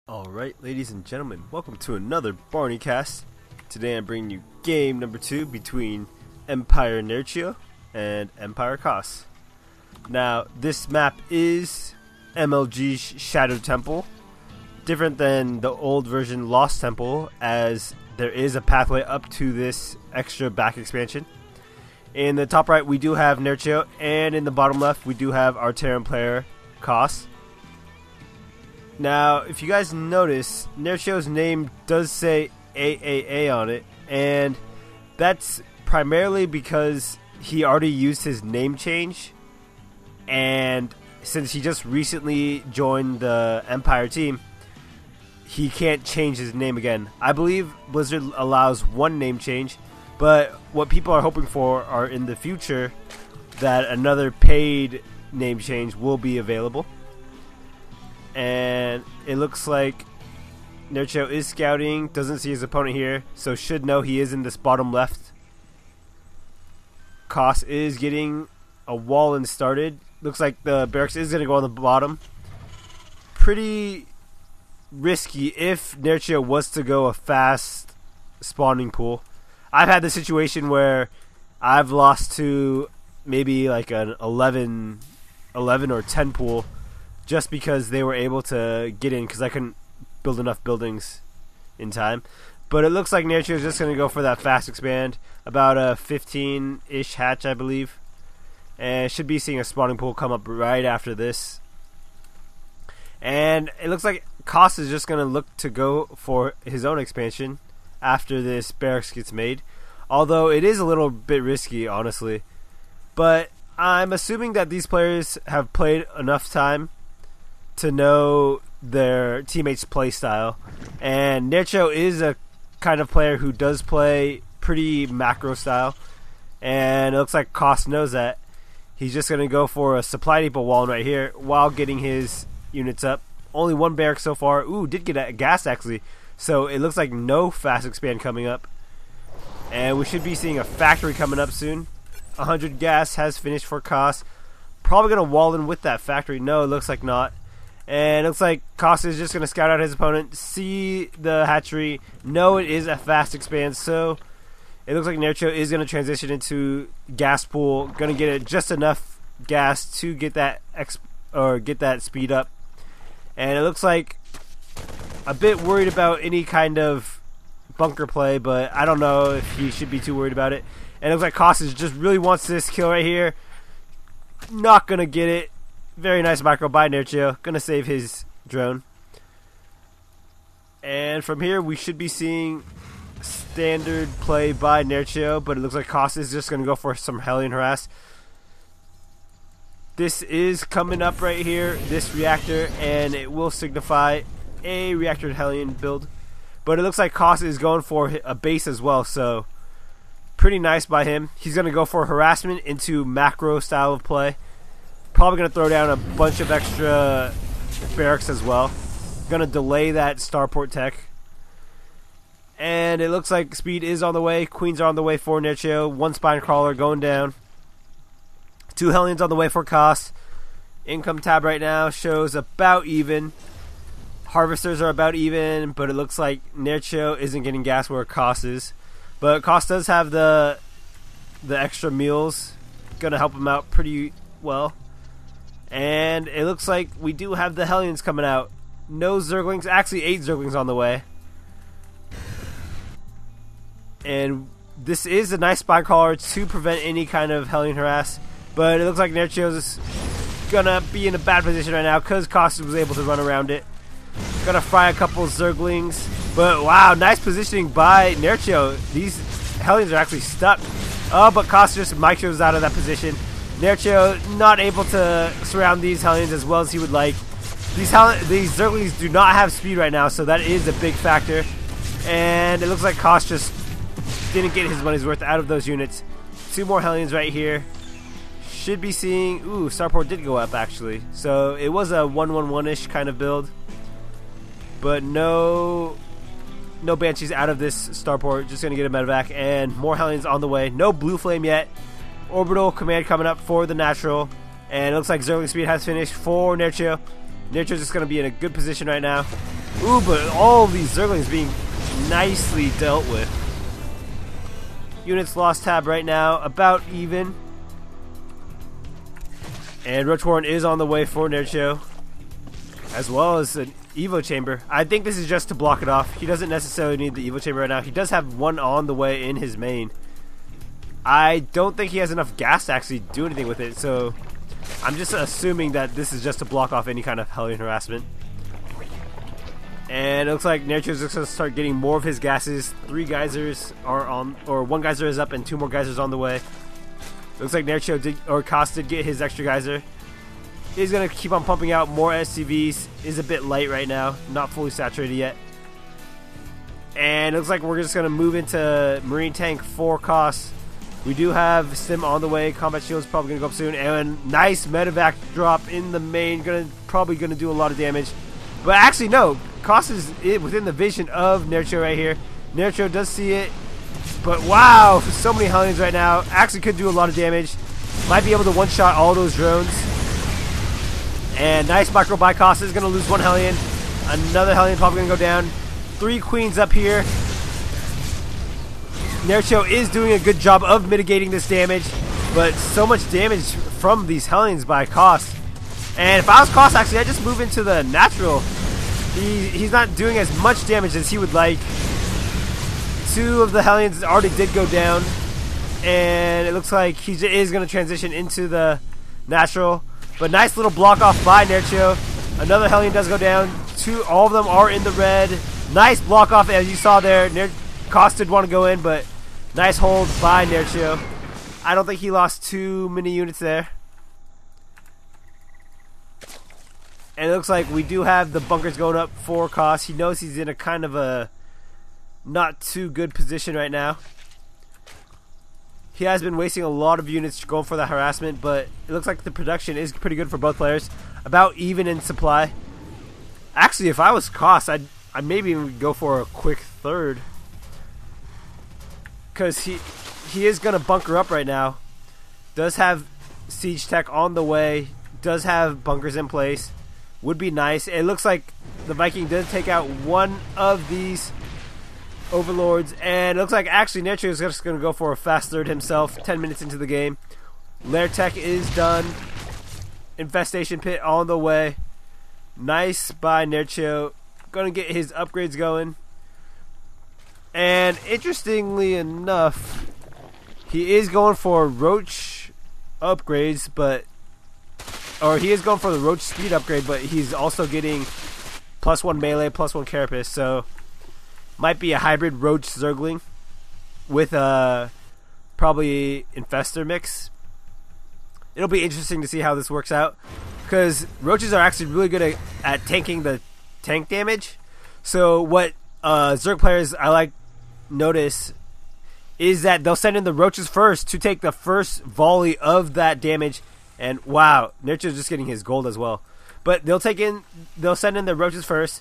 Alright, ladies and gentlemen, welcome to another barneycast. Today I'm bringing you game number 2 between EmpireKas and EmpireKas. Now, this map is MLG's Shadow Temple, different than the old version Lost Temple, as there is a pathway up to this extra back expansion. In the top right we do have aAaNerchio, and in the bottom left we do have our Terran player, Kas. Now, if you guys notice, aAaNerchio's name does say AAA on it, and that's primarily because he already used his name change, and since he just recently joined the Empire team, he can't change his name again. I believe Blizzard allows one name change, but what people are hoping for are in the future that another paid name change will be available. And it looks like aAaNerchio is scouting, doesn't see his opponent here, so should know he is in this bottom left. Kas is getting a wall and started. Looks like the barracks is going to go on the bottom. Pretty risky if aAaNerchio was to go a fast spawning pool. I've had the situation where I've lost to maybe like an 11 or 10 pool, just because they were able to get in because I couldn't build enough buildings in time. But it looks like aAaNerchio is just going to go for that fast expand, about a 15-ish hatch, I believe. And should be seeing a spawning pool come up right after this. And it looks like Kas is just going to look to go for his own expansion after this barracks gets made. Although it is a little bit risky, honestly. But I'm assuming that these players have played enough time to know their teammates' play style, and aAaNerchio is a kind of player who does play pretty macro style, and it looks like Kas knows that. He's just going to go for a supply depot wall right here while getting his units up. Only one barrack so far. Ooh, did get a gas actually, so it looks like no fast expand coming up, and we should be seeing a factory coming up soon. 100 gas has finished for Kas. Probably going to wall in with that factory. No, it looks like not. And it looks like Kas is just going to scout out his opponent, see the hatchery, know it is a fast expand, so it looks like aAaNerchio is going to transition into gas pool, going to get it just enough gas to get that get that speed up. And it looks like a bit worried about any kind of bunker play, but I don't know if he should be too worried about it. And it looks like Kas just really wants this kill right here. Not going to get it. Very nice micro by aAaNerchio. Gonna save his drone. And from here we should be seeing standard play by aAaNerchio, but it looks like Kas is just gonna go for some Hellion harass. This is coming up right here, this reactor, and it will signify a reactor Hellion build. But it looks like Kas is going for a base as well, so pretty nice by him. He's gonna go for harassment into macro style of play. Probably going to throw down a bunch of extra barracks as well. Going to delay that starport tech. And it looks like speed is on the way. Queens are on the way for aAaNerchio. One spine crawler going down. 2 Hellions on the way for Kas. Income tab right now shows about even. Harvesters are about even, but it looks like aAaNerchio isn't getting gas where Kas is. But Kas does have the extra meals. Going to help him out pretty well. And it looks like we do have the Hellions coming out. No Zerglings, actually 8 Zerglings on the way. And this is a nice spine crawler to prevent any kind of Hellion harass. But it looks like aAaNerchio is gonna be in a bad position right now because Kas was able to run around it. Gonna fry a couple Zerglings. But wow, nice positioning by aAaNerchio. These Hellions are actually stuck. Oh, but Kas just micros out of that position. aAaNerchio not able to surround these Hellions as well as he would like. These Zerglings do not have speed right now, so that is a big factor. And it looks like Kas just didn't get his money's worth out of those units. 2 more Hellions right here. Should be seeing... Ooh, starport did go up actually. So it was a 1-1-1-ish kind of build. But no Banshees out of this starport. Just going to get a medevac. And more Hellions on the way. No blue flame yet. Orbital command coming up for the natural, and it looks like Zergling speed has finished for aAaNerchio. aAaNerchio's just going to be in a good position right now. Ooh, but all of these Zerglings being nicely dealt with. Units lost tab right now, about even. And Roach Warren is on the way for Nerchio, as well as an Evo Chamber. I think this is just to block it off. He doesn't necessarily need the Evo Chamber right now. He does have one on the way in his main. I don't think he has enough gas to actually do anything with it, so I'm just assuming that this is just to block off any kind of Hellion harassment. And it looks like Nerchio's just going to start getting more of his gases. 3 geysers are on, or 1 geyser is up and 2 more geysers on the way. Looks like Nerchio did, or Kas did get his extra geyser. He's going to keep on pumping out more SCVs. Is a bit light right now, not fully saturated yet. And it looks like we're just going to move into Marine Tank for Kas. We do have Stim on the way. Combat Shield's probably going to go up soon. And nice medevac drop in the main. Probably going to do a lot of damage. But actually, no. Kas is within the vision of Nerchio right here. Nerchio does see it. But wow, so many Hellions right now. Actually could do a lot of damage. Might be able to one-shot all those drones. And nice micro by Kas. Is going to lose 1 Hellion. Another Hellion probably going to go down. 3 Queens up here. Nerchio is doing a good job of mitigating this damage, but so much damage from these Hellions by Kas. And if I was Kas, actually, I'd just move into the natural. He's not doing as much damage as he would like. 2 of the Hellions already did go down, and it looks like he is going to transition into the natural. But nice little block off by Nerchio. Another Hellion does go down. All of them are in the red. Nice block off, as you saw there. Kas did want to go in, but nice hold by Nerchio. I don't think he lost too many units there. And it looks like we do have the bunkers going up for Kas. He knows he's in a kind of a not too good position right now. He has been wasting a lot of units going for the harassment, but it looks like the production is pretty good for both players. About even in supply. Actually, if I was Kas, I'd maybe even go for a quick third. Because he is going to bunker up right now. Does have siege tech on the way. Does have bunkers in place. Would be nice. It looks like the Viking does take out one of these overlords. And it looks like actually Nerchio is just going to go for a fast third himself. 10 minutes into the game. Lair tech is done. Infestation pit on the way. Nice by Nerchio. Going to get his upgrades going. And interestingly enough, he is going for Roach upgrades, or he is going for the Roach speed upgrade, but he's also getting +1 melee, +1 carapace, so might be a hybrid Roach Zergling with a probably Infestor mix. It'll be interesting to see how this works out, because Roaches are actually really good at tanking the tank damage. So what Zerg players I like notice is that they'll send in the Roaches first to take the first volley of that damage. And wow, Nerchio's just getting his gold as well. But they'll send in the Roaches first.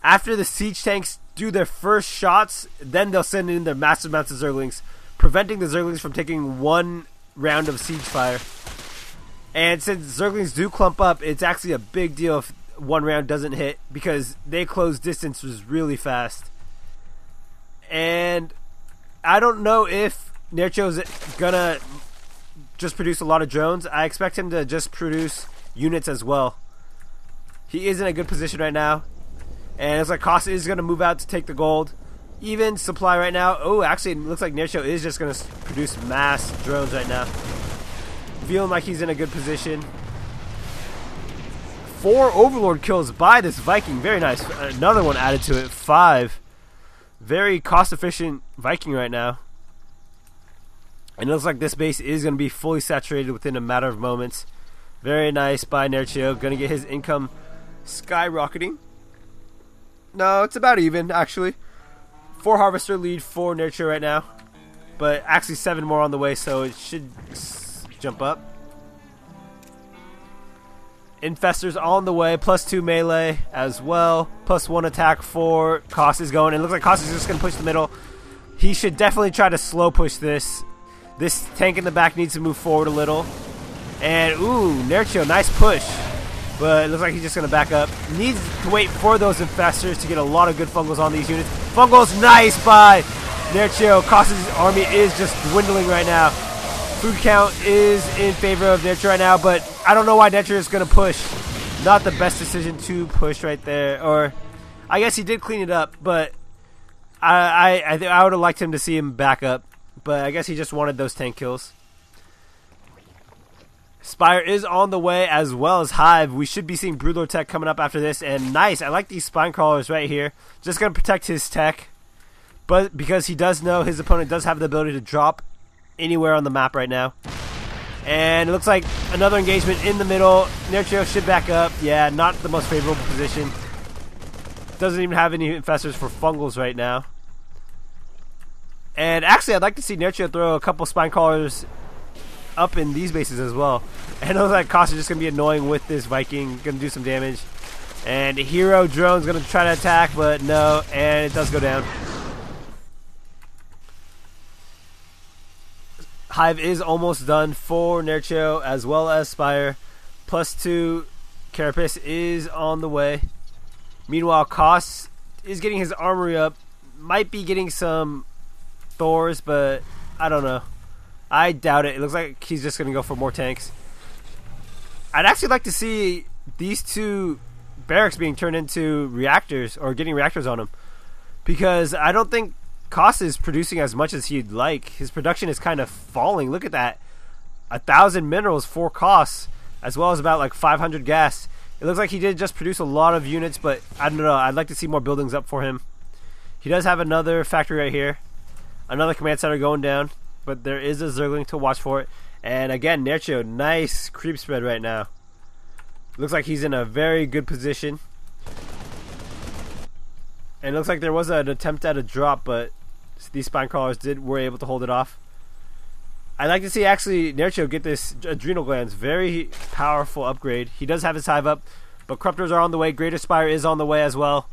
After the siege tanks do their first shots, then they'll send in their massive amounts of Zerglings, preventing the Zerglings from taking 1 round of siege fire. And since Zerglings do clump up, it's actually a big deal if 1 round doesn't hit, because they close distances really fast. And I don't know if Nerchio's gonna just produce a lot of drones. I expect him to just produce units as well. He is in a good position right now. And it's like Kas is gonna move out to take the gold. Even supply right now. Oh, actually it looks like Nerchio is just gonna produce mass drones right now. Feeling like he's in a good position. 4 Overlord kills by this Viking. Very nice. Another one added to it. 5. Very cost-efficient Viking right now. And it looks like this base is going to be fully saturated within a matter of moments. Very nice by Nerchio. Going to get his income skyrocketing. No, it's about even, actually. 4 Harvester lead for Nerchio right now. But actually 7 more on the way, so it should jump up. Infestors on the way, +2 melee as well, +1 attack for Kas is going. It looks like Kas is just going to push the middle. He should definitely try to slow push this. This tank in the back needs to move forward a little. And ooh, Nerchio, nice push. but it looks like he's just going to back up. Needs to wait for those infestors to get a lot of good fungals on these units. Fungals, nice by Nerchio. Kas's army is just dwindling right now. Food count is in favor of Nerchio right now, but I don't know why Nerchio is going to push. Not the best decision to push right there. Or, I guess he did clean it up, but I would have liked him to see him back up. But I guess he just wanted those tank kills. Spire is on the way, as well as Hive. We should be seeing Broodlord tech coming up after this. And nice, I like these spine crawlers right here. Just going to protect his tech. But because he does know his opponent does have the ability to drop anywhere on the map right now. And it looks like another engagement in the middle. Nerchio should back up. Yeah, not the most favorable position. Doesn't even have any infestors for fungals right now. And actually, I'd like to see Nerchio throw a couple spine crawlers up in these bases as well. And it looks like Kas is just going to be annoying with this Viking. Going to do some damage. And Hero Drone's going to try to attack, but no. And it does go down. Hive is almost done for Nerchio as well as Spire. +2 Carapace is on the way. Meanwhile, Kas is getting his armory up. Might be getting some Thors, but I don't know. I doubt it. It looks like he's just going to go for more tanks. I'd actually like to see these two barracks being turned into reactors, or getting reactors on them. Because I don't think Kas is producing as much as he'd like. His production is kind of falling. Look at that. 1,000 minerals for Kas, as well as about like 500 gas. It looks like he did just produce a lot of units, but I don't know. I'd like to see more buildings up for him. He does have another factory right here. Another command center going down, but there is a Zergling to watch for it. And again, Nerchio, nice creep spread right now. Looks like he's in a very good position. And it looks like there was an attempt at a drop, but these spine crawlers were able to hold it off. I'd like to see actually Nerchio get this adrenal glands. Very powerful upgrade. He does have his hive up, but corruptors are on the way. Greater Spire is on the way as well.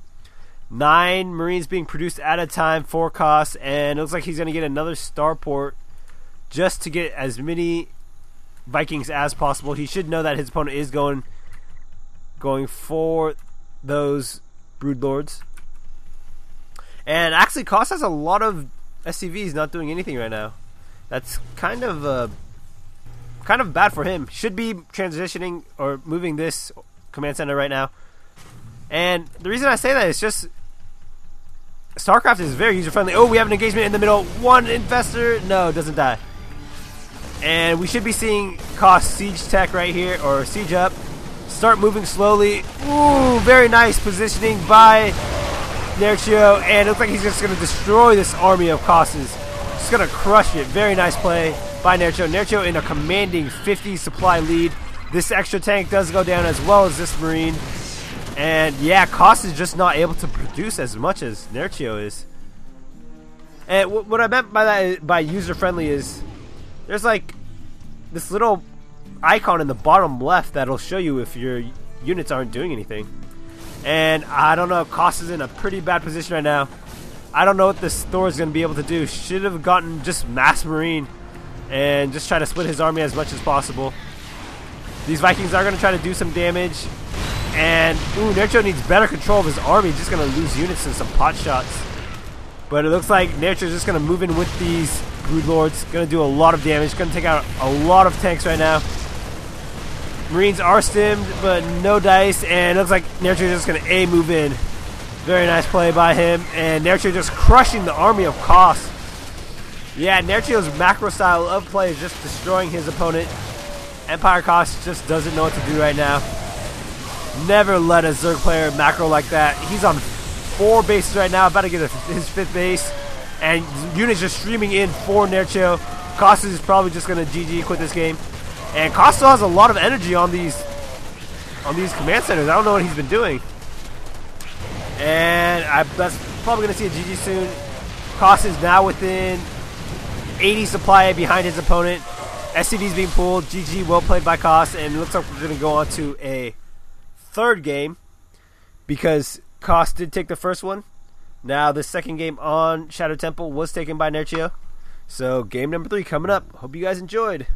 9 Marines being produced at a time for Kas, and it looks like he's going to get another starport just to get as many Vikings as possible. He should know that his opponent is going for those Broodlords. And actually, Kas has a lot of SCVs not doing anything right now. That's kind of bad for him. Should be transitioning or moving this command center right now. And the reason I say that is just StarCraft is very user friendly. Oh, we have an engagement in the middle. One infestor, no, doesn't die. And we should be seeing Kas siege tech right here, or siege up. Start moving slowly. Ooh, very nice positioning by Nerchio, and it looks like he's just going to destroy this army of Kas's. Just going to crush it. Very nice play by Nerchio. Nerchio in a commanding 50 supply lead. This extra tank does go down as well as this Marine. And yeah, Kas is just not able to produce as much as Nerchio is. And what I meant by that, by user-friendly, is there's like this little icon in the bottom left that'll show you if your units aren't doing anything. And I don't know, Kas is in a pretty bad position right now. I don't know what this Thor is going to be able to do. Should have gotten just mass Marine and just try to split his army as much as possible. These Vikings are going to try to do some damage. And, ooh, Nerchio needs better control of his army. Just going to lose units and some pot shots. But it looks like Nerchio is just going to move in with these Broodlords. Going to do a lot of damage. Going to take out a lot of tanks right now. Marines are stimmed, but no dice, and it looks like Nerchio is just going to A move in. Very nice play by him, and Nerchio just crushing the army of Kas. Yeah, Nerchio's macro style of play is just destroying his opponent. EmpireKas just doesn't know what to do right now. Never let a Zerg player macro like that. He's on 4 bases right now, about to get his 5th base, and units just streaming in for Nerchio. Kas is probably just going to GG quit this game. And Kas still has a lot of energy on these command centers. I don't know what he's been doing. And that's probably going to see a GG soon. Kas is now within 80 supply behind his opponent. SCV's being pulled. GG, well played by Kas. And it looks like we're going to go on to a 3rd game, because Kas did take the first one. Now the second game on Shadow Temple was taken by Nerchio. So game number 3 coming up. Hope you guys enjoyed.